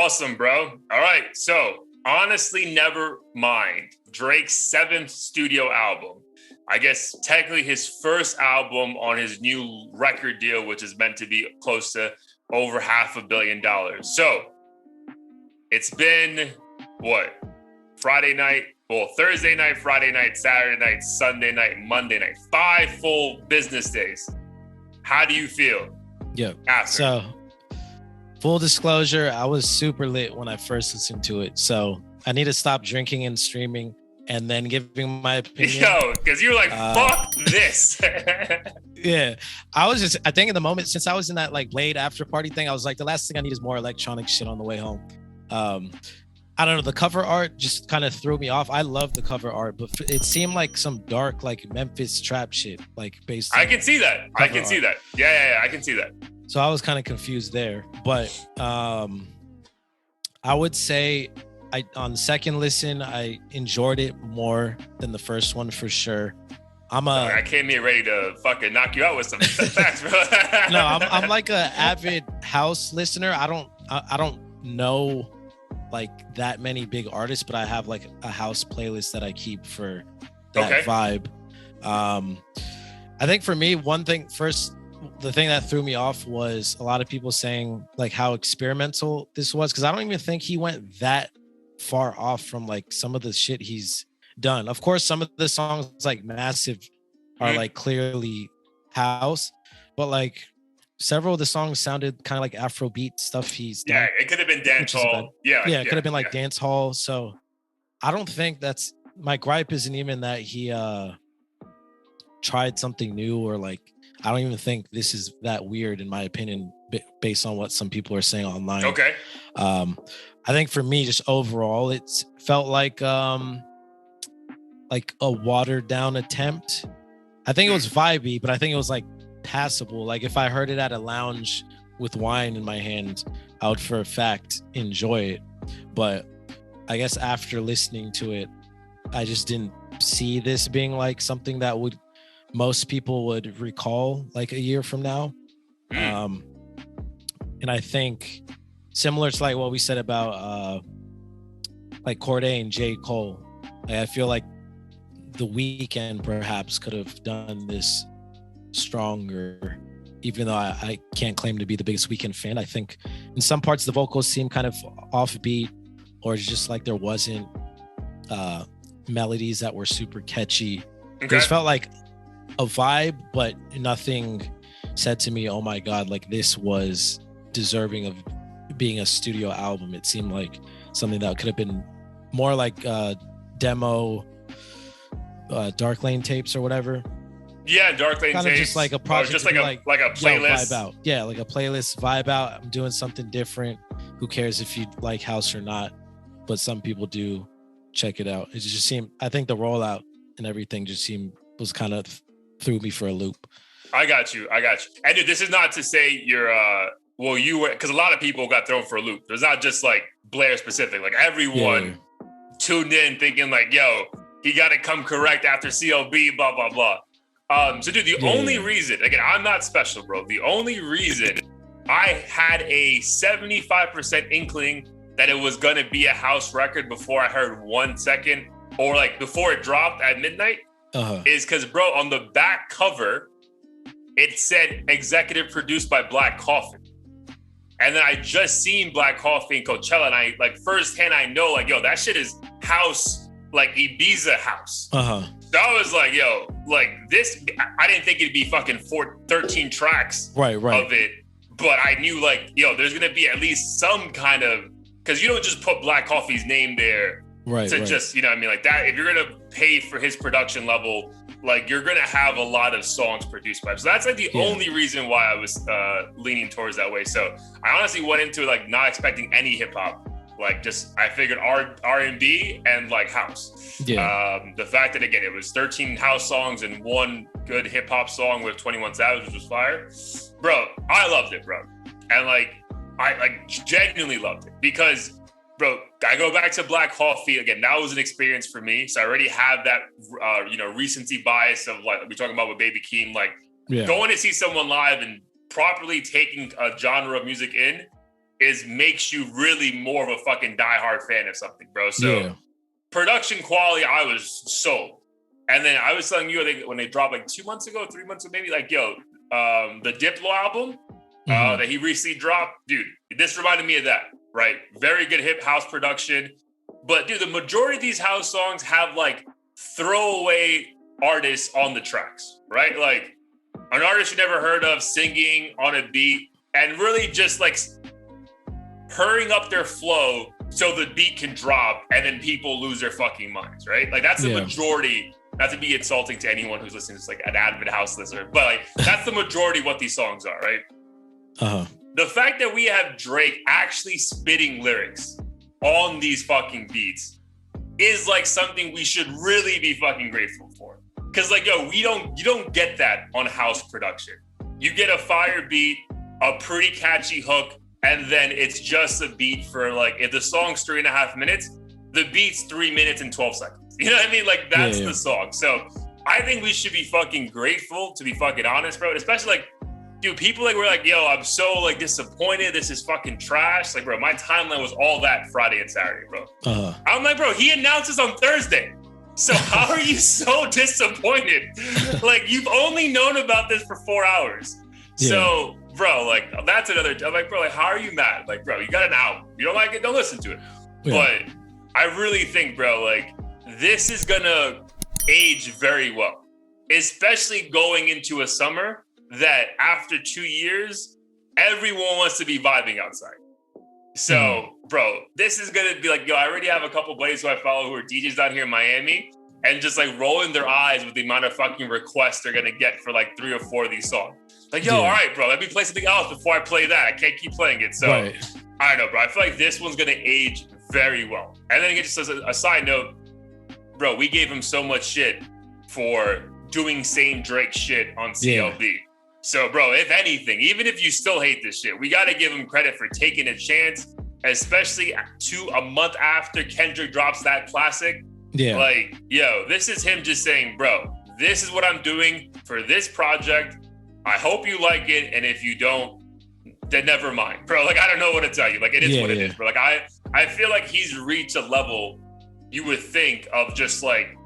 Awesome, bro. All right. So, honestly, Nevermind, Drake's 7th studio album. I guess technically his first album on his new record deal, which is meant to be close to over $500 million. So, it's been what? Thursday night, Friday night, Saturday night, Sunday night, Monday night. 5 full business days. How do you feel? Yeah. After? So, full disclosure, I was super lit when I first listened to it. So I need to stop drinking and streaming and then giving my opinion. Yo, because you were like, fuck this. Yeah. I think in the moment, since I was in that like Blade after party thing, I was like, the last thing I need is more electronic shit on the way home. I don't know. The cover art just kind of threw me off. I love the cover art, but it seemed like some dark, like Memphis trap shit, like based on I can see that. I can see that. Yeah. I can see that. So I was kind of confused there, but I would say on the second listen, I enjoyed it more than the first one for sure. I came here ready to fucking knock you out with some facts, bro. No, I'm like a avid house listener. I don't know like that many big artists, but I have like a house playlist that I keep for that vibe. I think for me, the thing that threw me off was a lot of people saying like how experimental this was, because I don't even think he went that far off from like some of the shit he's done. Of course, some of the songs like Massive are like clearly house, but like several of the songs sounded kind of like Afrobeat stuff he's done. Yeah, it could have been dance hall. Yeah, it could have been like dance hall. So I don't think my gripe isn't even that he tried something new, or like I don't even think this is that weird in my opinion, based on what some people are saying online. Okay. I think for me, just overall, it's felt like a watered down attempt. I think it was vibey, but I think it was like passable. Like if I heard it at a lounge with wine in my hand, I would for a fact enjoy it. But I guess after listening to it, I just didn't see this being like something that most people would recall like a year from now. And I think similar to like what we said about like Cordae and J. Cole, like I feel like The Weeknd perhaps could have done this stronger, even though I can't claim to be the biggest Weeknd fan. I think in some parts the vocals seem kind of offbeat, or it's just like there wasn't melodies that were super catchy. It just felt like a vibe, but nothing said to me, oh my god, like this was deserving of being a studio album. It seemed like something that could have been more like demo Dark Lane tapes or whatever. Yeah, Dark Lane kind tapes. Of just like a project, just like a playlist. Vibe out. Yeah, like a playlist vibe out. I'm doing something different. Who cares if you like house or not? But some people do. Check it out. It just seemed, I think the rollout and everything was kind of threw me for a loop. I got you. And dude, this is not to say you're you were, because a lot of people got thrown for a loop. There's not just like Blair specific. Like everyone tuned in thinking like, yo, he got to come correct after CLB, blah, blah, blah. So dude, the only reason, again, I'm not special, bro. The only reason I had a 75% inkling that it was going to be a house record before I heard 1 second, or like before it dropped at midnight, is because, bro, on the back cover, it said executive produced by Black Coffee. And then I just seen Black Coffee in Coachella, and I like firsthand, I know like, yo, that shit is house, like Ibiza house. So I was like, yo, like this, I didn't think it'd be fucking 13 tracks right. of it, but I knew like, yo, there's going to be at least some kind of, because you don't just put Black Coffee's name there just, you know what I mean? Like that, if you're going to pay for his production level, like you're going to have a lot of songs produced by him. So that's like the only reason why I was leaning towards that way. So I honestly went into it like not expecting any hip hop. Like just, I figured R&B and like house. The fact that again, it was 13 house songs and 1 good hip hop song with 21 Savage, which was fire. Bro, I loved it, bro. And like, I like genuinely loved it because, bro, I go back to Black Coffee again. That was an experience for me. So I already have that, recency bias of like we're talking about with Baby Keem, like going to see someone live and properly taking a genre of music in makes you really more of a fucking diehard fan of something, bro. So production quality, I was sold. And then I was telling you, when they dropped like 2 months ago, 3 months ago, maybe, like, yo, the Diplo album that he recently dropped, dude, this reminded me of that, right? Very good hip house production. But dude, the majority of these house songs have like throwaway artists on the tracks, right? Like an artist you never heard of singing on a beat and really just like hurrying up their flow so the beat can drop and then people lose their fucking minds, right? Like that's the majority. Not to be insulting to anyone who's listening to like an avid house listener, but like that's the majority of what these songs are, right? The fact that we have Drake actually spitting lyrics on these fucking beats is like something we should really be fucking grateful for. Cause like, yo, you don't get that on house production. You get a fire beat, a pretty catchy hook, and then it's just a beat for like, if the song's 3.5 minutes, the beat's 3 minutes and 12 seconds. You know what I mean? Like that's the song. So I think we should be fucking grateful, to be fucking honest, bro. Especially like, dude, people like were like, yo, I'm so like disappointed. This is fucking trash. Like, bro, my timeline was all that Friday and Saturday, bro. I'm like, bro, he announces on Thursday. So how are you so disappointed? Like, you've only known about this for 4 hours. So, bro, like, that's another. I'm like, bro, like, how are you mad? Like, bro, you got an album. You don't like it? Don't listen to it. But I really think, bro, like, this is gonna age very well, especially going into a summer that after 2 years, everyone wants to be vibing outside. So, bro, this is gonna be like, yo, I already have a couple buddies who I follow who are DJs down here in Miami and just like rolling their eyes with the amount of fucking requests they're gonna get for like 3 or 4 of these songs. Like, yo, all right, bro, let me play something else before I play that. I can't keep playing it. So, I don't know, bro. I feel like this one's gonna age very well. And then just as a side note, bro, we gave him so much shit for doing same Drake shit on CLB. So, bro, if anything, even if you still hate this shit, we got to give him credit for taking a chance, especially a month after Kendrick drops that classic. Like, yo, this is him just saying, bro, this is what I'm doing for this project. I hope you like it. And if you don't, then never mind, bro. Like, I don't know what to tell you. Like, it is what it is, bro. Like, I feel like he's reached a level you would think of just like,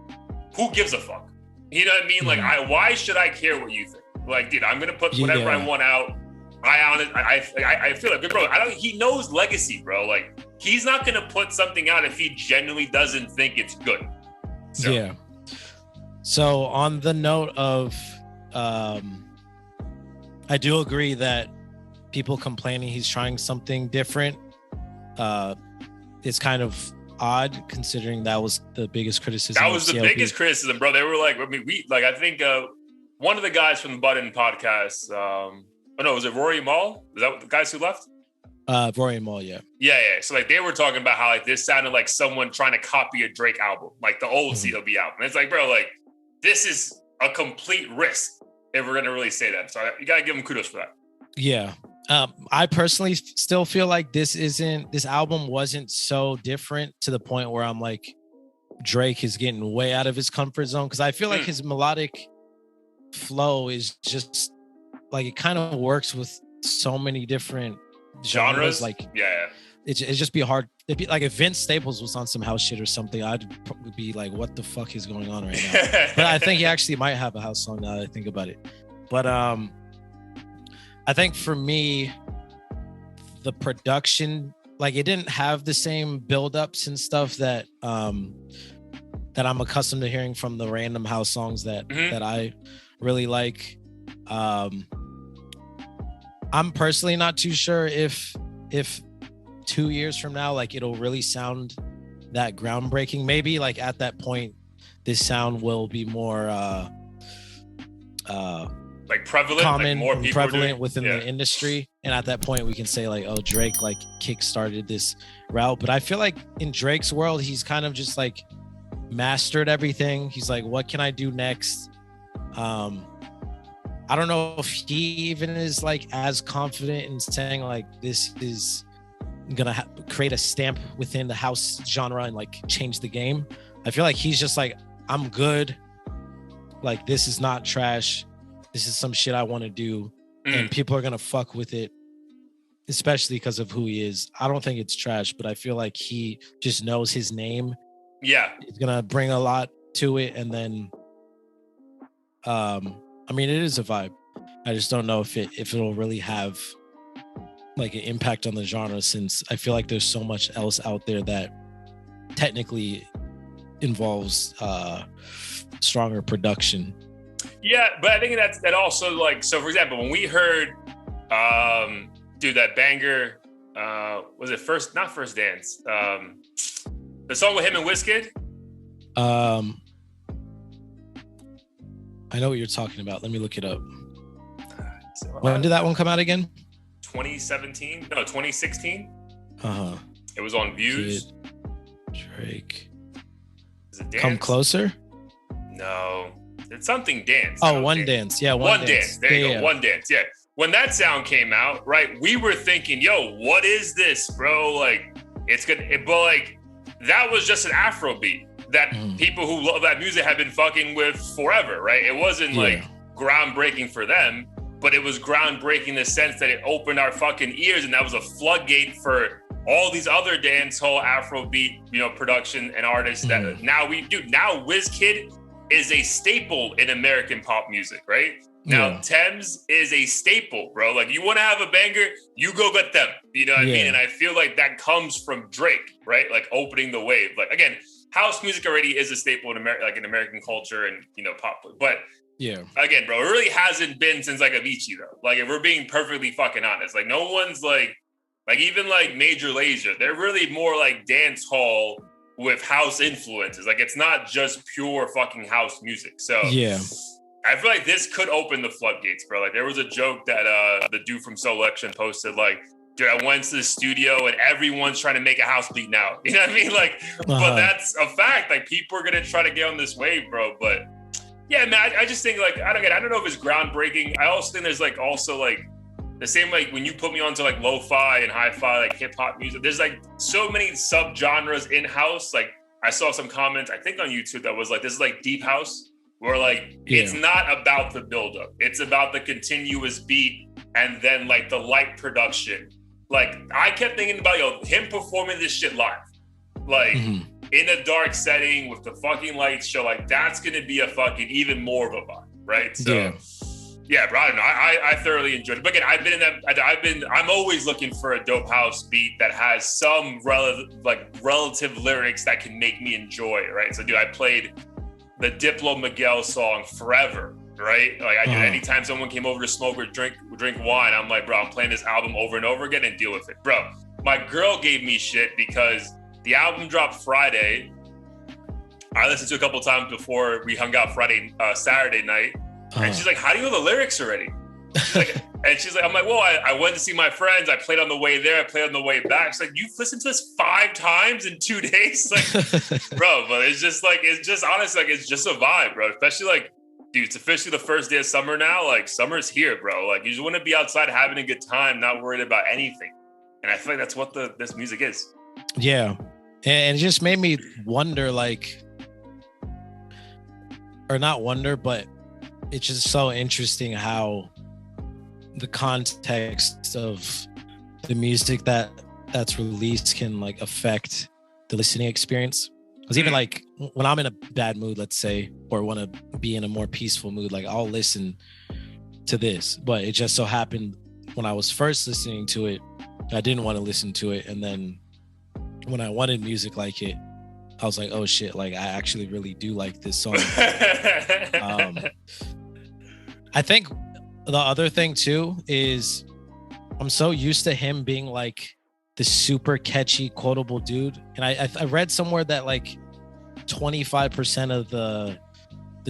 who gives a fuck? You know what I mean? Like, why should I care what you think? Like, dude, I'm gonna put whatever I want out. I feel like, bro, he knows legacy, bro. Like, he's not gonna put something out if he genuinely doesn't think it's good. So. So on the note of, I do agree that people complaining he's trying something different. It's kind of odd considering that was the biggest criticism. That was the biggest criticism, bro. They were like, I mean, I think one of the guys from the Button podcast, was it Rory Mall? Is that the guys who left? Rory Mall, yeah. So like they were talking about how like this sounded like someone trying to copy a Drake album, like the old CLB album. And it's like, bro, like this is a complete risk if we're gonna really say that. So you gotta give him kudos for that. Yeah. I personally still feel like this album wasn't so different to the point where I'm like, Drake is getting way out of his comfort zone. Cause I feel like his melodic flow is just like, it kind of works with so many different genres. Like, it'd just be hard. It'd be like if Vince Staples was on some house shit or something, I'd probably be like, what the fuck is going on right now? But I think he actually might have a house song now that I think about it. But, I think for me, the production, like it didn't have the same buildups and stuff that that I'm accustomed to hearing from the random house songs that I really like. I'm personally not too sure if 2 years from now, like it'll really sound that groundbreaking. Maybe like at that point, this sound will be more like prevalent, common, like more people prevalent within the industry, and at that point we can say like, oh, Drake like kickstarted this route. But I feel like in Drake's world, he's kind of just like mastered everything. He's like, what can I do next? I don't know if he even is like as confident in saying like this is gonna create a stamp within the house genre and like change the game. I feel like he's just like, I'm good. Like, this is not trash. This is some shit I want to do, and people are gonna fuck with it. especially because of who he is. I don't think it's trash, but I feel like he just knows his name. Yeah. It's gonna bring a lot to it. And then I mean, it is a vibe. I just don't know if it'll really have like an impact on the genre, since I feel like there's so much else out there that technically involves stronger production. Yeah, but I think that also, like, so for example, when we heard that banger, was it not First Dance? The song with him and Wizkid? I know what you're talking about. Let me look it up. When did that one come out again? 2017? No, 2016. Uh-huh. It was on Views. Drake. Is it Dance? Come Closer? No. It's something Dance. Oh, One Dance. Yeah, One Dance. There you go. One Dance. Yeah. When that sound came out, right, we were thinking, yo, what is this, bro? Like, it's good. But like, that was just an Afro beat that people who love that music have been fucking with forever, right? It wasn't like groundbreaking for them, but it was groundbreaking in the sense that it opened our fucking ears, and that was a floodgate for all these other dancehall Afrobeat, production and artists that now Wizkid is a staple in American pop music, right? Now Thames is a staple, bro. Like, you want to have a banger, you go get them. You know what I mean? And I feel like that comes from Drake, right? Like, opening the wave. Like, again, house music already is a staple in American culture and pop. But again, bro, it really hasn't been since like Avicii though. Like, if we're being perfectly fucking honest, like no one's like even like Major Lazer, they're really more like dance hall with house influences. Like, it's not just pure fucking house music. So I feel like this could open the floodgates, bro. Like, there was a joke that the dude from Selection posted, like, dude, I went to the studio and everyone's trying to make a house beat now. You know what I mean? Like, but that's a fact. Like, people are gonna try to get on this wave, bro. But yeah, man, I just think like I don't know if it's groundbreaking. I also think there's like also like the same, like when you put me onto like lo-fi and hi-fi, like hip hop music, there's like so many subgenres in house. Like, I saw some comments, I think on YouTube, that was like, this is like deep house, where like it's not about the buildup, it's about the continuous beat and then like the light production. Like, I kept thinking about him performing this shit live, like in a dark setting with the fucking lights show. Like, that's gonna be a fucking even more of a vibe, right? So yeah, bro, I don't know. I thoroughly enjoyed it. But again, I'm always looking for a dope house beat that has some relative lyrics that can make me enjoy it, right? So, dude, I played the Diplo Miguel song Forever, right? Like, I did anytime someone came over to smoke or drink wine, I'm like, bro, I'm playing this album over and over again and deal with it. Bro, my girl gave me shit because the album dropped Friday. I listened to it a couple times before we hung out Saturday night. And she's like, how do you know the lyrics already? And she's like, I'm like, well, I went to see my friends. I played on the way there. I played on the way back. She's like, you've listened to this 5 times in 2 days? Like, bro, but it's just honestly, like, it's just a vibe, bro. Especially like, dude, it's officially the first day of summer now. Like, summer's here, bro. Like, you just want to be outside having a good time, not worried about anything. And I feel like that's what this music is. Yeah. And it just made me wonder, like, or not wonder, but it's just so interesting how the context of the music that's released can like affect the listening experience. Because even like when I'm in a bad mood, let's say, or want to be in a more peaceful mood, like I'll listen to this. But it just so happened when I was first listening to it, I didn't want to listen to it. And then when I wanted music like it, I was like, oh shit, like I actually really do like this song. I think the other thing too is I'm so used to him being like the super catchy, quotable dude. And I read somewhere that like 25% of the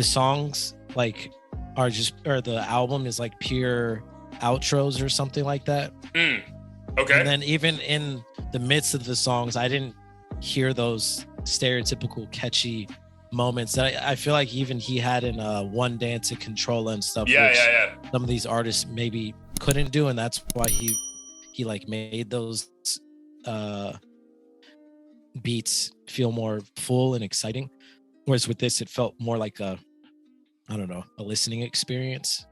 songs like are just, or the album is like pure outros or something like that. Okay. And then even in the midst of the songs, I didn't hear those stereotypical catchy moments that I feel like even he had in One Dance and Controlla and stuff. Yeah. Some of these artists maybe couldn't do, and that's why he like made those beats feel more full and exciting. Whereas with this, it felt more like a listening experience.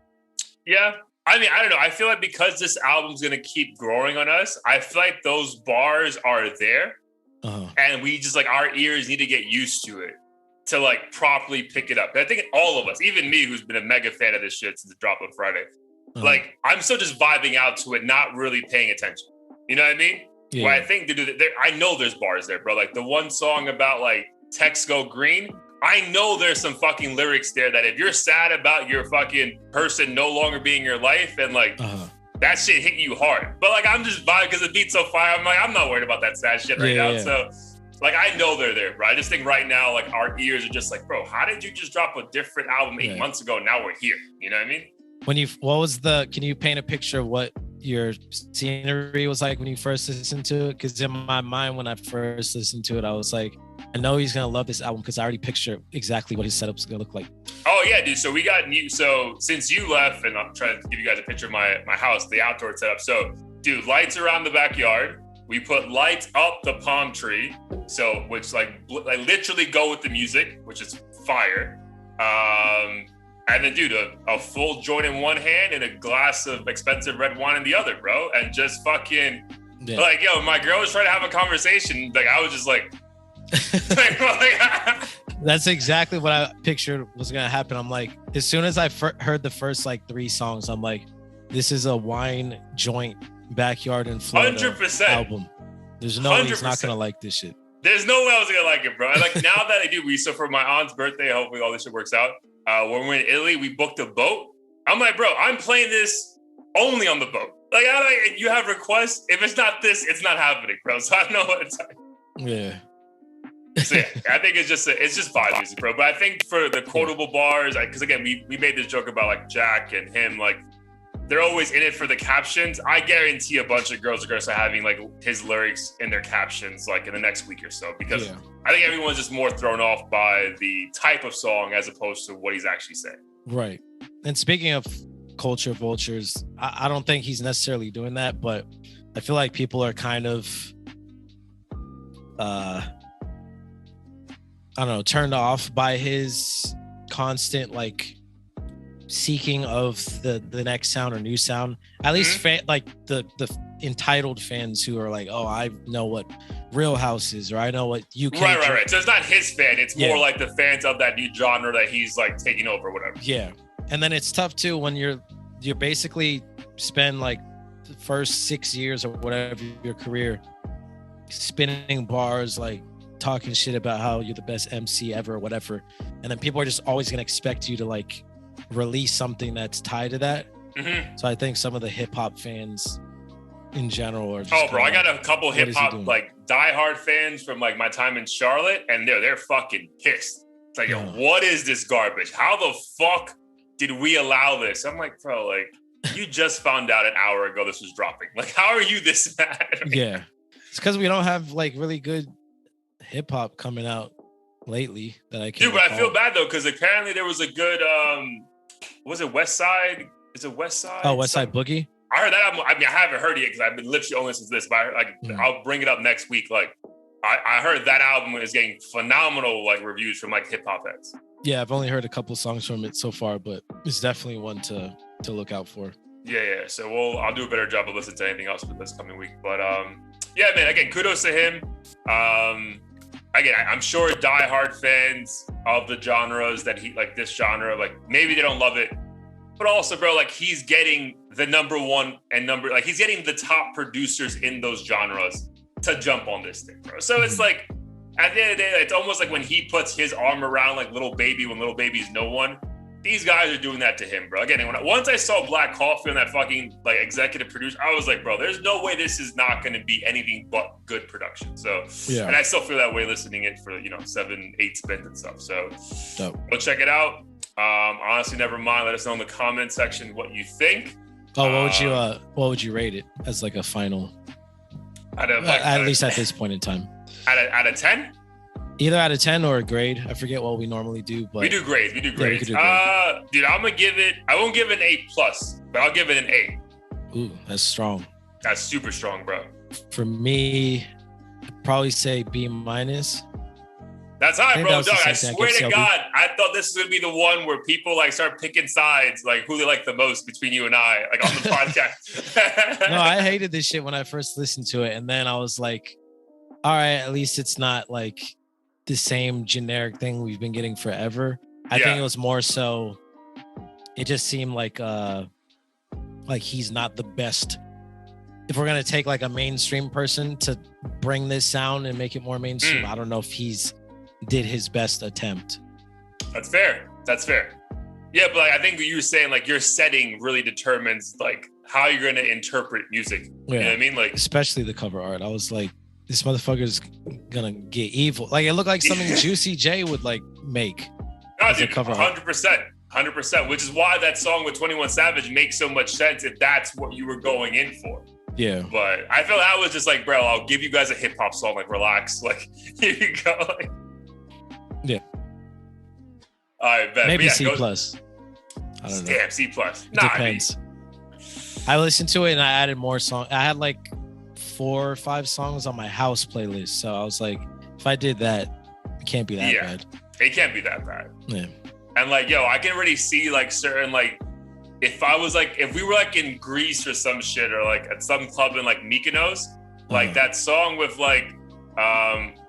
Yeah, I mean, I don't know. I feel like because this album's gonna keep growing on us, I feel like those bars are there, and we just like our ears need to get used to it to like properly pick it up. And I think all of us, even me, who's been a mega fan of this shit since the drop on Friday, like I'm still just vibing out to it, not really paying attention. You know what I mean? Yeah. Where I think I know there's bars there, bro. Like the one song about like texts go green. I know there's some fucking lyrics there that if you're sad about your fucking person no longer being your life and like that shit hit you hard. But like I'm just vibing because the beat's so fire. I'm like, I'm not worried about that sad shit right now. Yeah. So like I know they're there, bro. I just think right now, like our ears are just like, bro, how did you just drop a different album 8 months ago? Now we're here. You know what I mean? Can you paint a picture of what your scenery was like when you first listened to it? Because in my mind, when I first listened to it, I was like, I know he's gonna love this album because I already picture exactly what his setup's gonna look like. Oh yeah, dude. So we got new. So since you left, and I'm trying to give you guys a picture of my house, the outdoor setup. So, dude, lights around the backyard. We put lights up the palm tree. So, which like literally go with the music, which is fire. And then, dude, a full joint in one hand and a glass of expensive red wine in the other, bro. And just fucking like, yo, my girl was trying to have a conversation. Like, I was just like. That's exactly what I pictured was gonna happen. I'm like, as soon as I heard the first like 3 songs, I'm like, this is a wine joint backyard in Florida 100%. Album. There's no way he's not gonna like this shit. There's no way I was gonna like it, bro. Like now that I do, so for my aunt's birthday, hopefully all this shit works out. When we're in Italy, we booked a boat. I'm like, bro, I'm playing this only on the boat. Like, you have requests. If it's not this, it's not happening, bro. So I don't know what it's like. Yeah. So yeah, I think it's just vibe music, bro. But I think for the quotable bars, because again, we made this joke about like Jack and him, like they're always in it for the captions. I guarantee a bunch of girls are gonna start having like his lyrics in their captions like in the next week or so, because I think everyone's just more thrown off by the type of song as opposed to what he's actually saying. Right. And speaking of culture vultures, I don't think he's necessarily doing that, but I feel like people are kind of I don't know, turned off by his constant like seeking of the next sound or new sound. At least like the entitled fans who are like, oh, I know what Real House is, or I know what UK. Right. So it's not his fan. It's more like the fans of that new genre that he's like taking over, or whatever. Yeah, and then it's tough too when you're basically spend like the first 6 years or whatever your career spinning bars like talking shit about how you're the best MC ever or whatever, and then people are just always gonna expect you to like release something that's tied to that. So I think some of the hip-hop fans in general are just I got a couple hip-hop like diehard fans from like my time in Charlotte, and they're fucking pissed. It's like, yo, what is this garbage? How the fuck did we allow this? I'm like, bro, like you just found out an hour ago this was dropping. Like, how are you this mad? Yeah, it's because we don't have like really good hip hop coming out lately that I can't. Dude, but I feel bad though because apparently there was a good was it West Side? Is it West Side? Oh, West Side Boogie. I heard that album. I mean, I haven't heard it because I've been literally only listening to this, but I'll bring it up next week. Like, I heard that album is getting phenomenal like reviews from like hip hop heads. Yeah, I've only heard a couple songs from it so far, but it's definitely one to look out for. Yeah. So I'll do a better job of listening to anything else for this coming week. But yeah, man. Again, kudos to him. Again, I'm sure diehard fans of the genres that he like this genre, like maybe they don't love it, but also, bro, like he's getting the number one and like he's getting the top producers in those genres to jump on this thing, bro. So it's like at the end of the day, it's almost like when he puts his arm around like Lil Baby when Lil Baby's no one. These guys are doing that to him, bro. Again, once I saw Black Coffee on that fucking like executive producer, I was like, bro, there's no way this is not going to be anything but good production. So, and I still feel that way listening it for 7-8 spins and stuff. So, go check it out. Honestly, Nevermind. Let us know in the comment section what you think. Oh, what would you rate it as like a final? At least at this point in time. Out of 10. Either out of 10 or a grade. I forget what we normally do, but we do grades. Yeah, dude, I'm gonna give it. I won't give it an A+, but I'll give it an A. Ooh, that's strong. That's super strong, bro. For me, I'd probably say B-. That's high, think bro. that was the Dog, I same thing swear against to CLB. God, I thought this was gonna be the one where people like start picking sides, like who they like the most between you and I, like on the podcast. No, I hated this shit when I first listened to it, and then I was like, all right, at least it's not like the same generic thing we've been getting forever. I think it was more so it just seemed like he's not the best. If we're gonna take like a mainstream person to bring this sound and make it more mainstream, I don't know if he's did his best attempt. That's fair. Yeah, but like, I think you were saying like your setting really determines like how you're gonna interpret music. You know what I mean? Like especially the cover art. I was like, this motherfucker's gonna get evil. Like it looked like something Juicy J would like make. No, dude, 100%. Which is why that song with 21 Savage makes so much sense if that's what you were going in for. Yeah. But I feel I was just like, bro, I'll give you guys a hip hop song. Like, relax. Like, here you go. Like, yeah. All right, bet. Maybe C plus. I don't know. Damn, C plus. Depends. I listened to it and I added more songs. I had like 4 or 5 songs on my house playlist. So I was like, if I did that, it can't be that bad. It can't be that bad. Yeah. And like, yo, I can already see like certain like, if we were like in Greece or some shit, or like at some club in like Mykonos, like that song with like,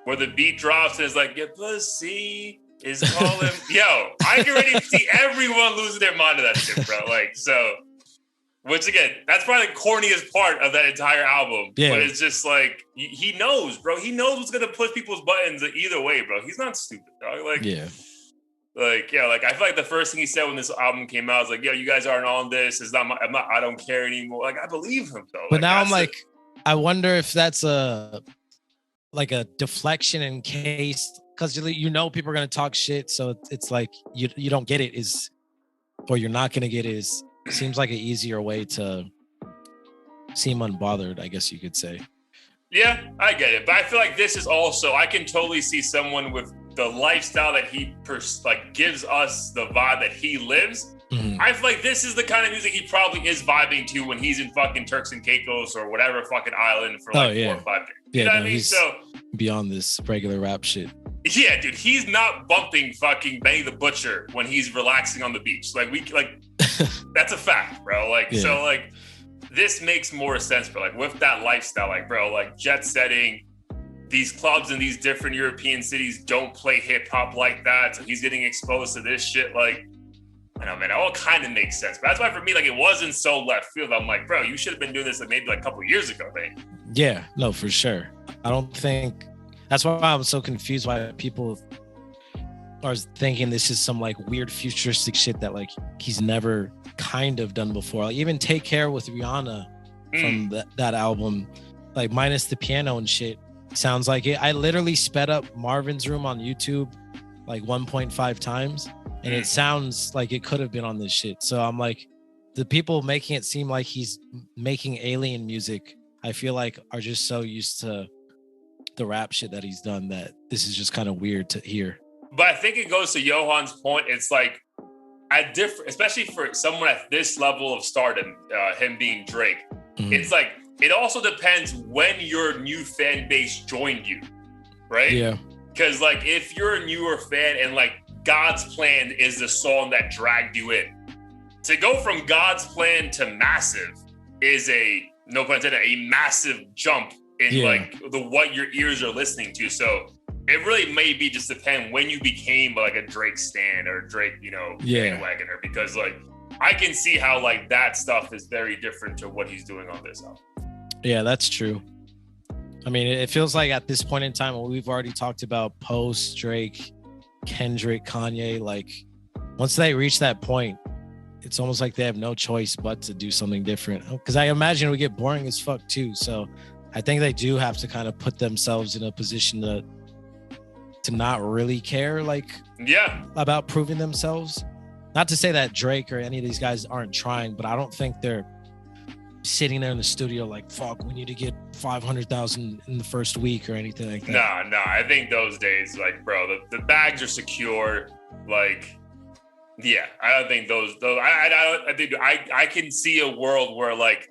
where the beat drops and it's like, your pussy is calling. Yo, I can already see everyone losing their mind to that shit, bro. Like, so, which again, that's probably the corniest part of that entire album. Yeah. But it's just like, he knows, bro. He knows what's going to push people's buttons either way, bro. He's not stupid, dog. Like, yeah. Like, yeah, like I feel like the first thing he said when this album came out was like, yo, you guys aren't on this. It's not I don't care anymore. Like, I believe him though. But like, now I'm like, I wonder if that's a deflection in case, because you know people are gonna talk shit. So it's like you don't get it or you're not gonna get it seems like an easier way to seem unbothered, I guess you could say. Yeah, I get it. But I feel like this is also, I can totally see someone with the lifestyle that he gives us, the vibe that he lives. I feel like this is the kind of music he probably is vibing to when he's in fucking Turks and Caicos or whatever fucking island for like 4 or 5 days. You know what I mean? So beyond this regular rap shit. Yeah, dude, he's not bumping fucking Benny the Butcher when he's relaxing on the beach. Like that's a fact, bro. Like, so like this makes more sense, bro. Like with that lifestyle, like, bro, like jet setting. These clubs in these different European cities don't play hip hop like that. So he's getting exposed to this shit. Like, I know, man, it all kind of makes sense. But that's why for me, like, it wasn't so left field. I'm like, bro, you should have been doing this like maybe like a couple years ago, man. Yeah, no, for sure. I don't think that's why I'm so confused why people are thinking this is some like weird futuristic shit that like he's never kind of done before. Like even Take Care with Rihanna from that album, like minus the piano and shit. Sounds like it. I literally sped up Marvin's Room on YouTube like 1.5 times and it sounds like it could have been on this shit. So I'm like, the people making it seem like he's making alien music, I feel like are just so used to the rap shit that he's done that this is just kind of weird to hear. But I think it goes to Johan's point. It's like especially for someone at this level of stardom, him being Drake, it's like, it also depends when your new fan base joined you, right? Yeah. Because like if you're a newer fan and like God's Plan is the song that dragged you in, to go from God's Plan to Massive is no pun intended, a massive jump in like what your ears are listening to. So it really maybe just depend when you became like a Drake stan or Drake, bandwagoner, because like I can see how like that stuff is very different to what he's doing on this album. Yeah, that's true. I mean, it feels like at this point in time, when we've already talked about Post, Drake, Kendrick, Kanye, like once they reach that point, it's almost like they have no choice but to do something different. Because I imagine it would get boring as fuck too. So I think they do have to kind of put themselves in a position to not really care, like, about proving themselves. Not to say that Drake or any of these guys aren't trying, but I don't think they're sitting there in the studio like, fuck, we need to get 500,000 in the first week or anything like that. No, I think those days, like, bro, the bags are secure. Like, yeah, I don't think those I think I can see a world where like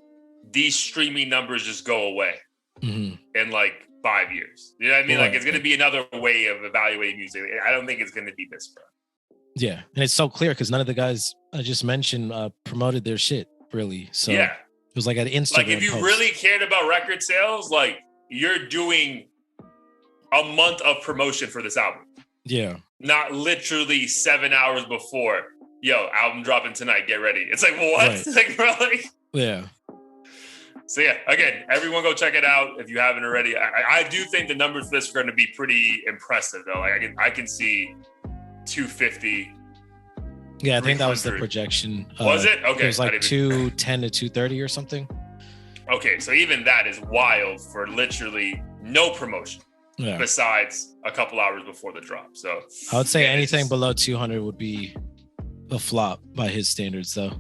these streaming numbers just go away. And like 5 years. You know what I mean? Right. Like it's going to be another way of evaluating music. I don't think it's going to be this, bro. Yeah, and it's so clear because none of the guys I just mentioned promoted their shit really. So yeah, it was like an Instagram. Like if you post. really cared about record sales, like you're doing a month of promotion for this album. Yeah. Not literally 7 hours before. Yo, album dropping tonight. Get ready. It's like what? Right. Like bro, like yeah. So yeah, again, everyone go check it out if you haven't already. I do think the numbers for this are going to be pretty impressive though. Like I can see 250. Yeah, I think that was the projection. Was it? Okay. It was like 210 to 230 or something. Okay, so even that is wild for literally no promotion besides a couple hours before the drop. So I would say anything below 200 would be a flop by his standards, though.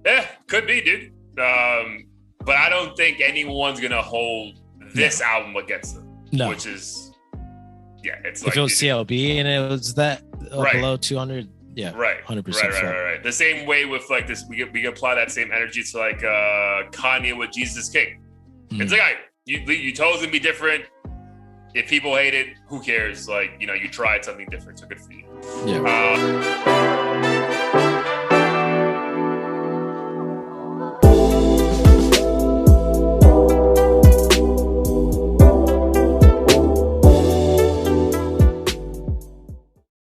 Yeah, could be, dude. But I don't think anyone's gonna hold this album against them. No, which is it's like if it was CLB and it was that below 200. Yeah, right, 100%. Right. The same way with like this, we can apply that same energy to like Kanye with Jesus King. It's like, you told us to be different. If people hate it, who cares? Like, you tried something different, so good for you. Yeah.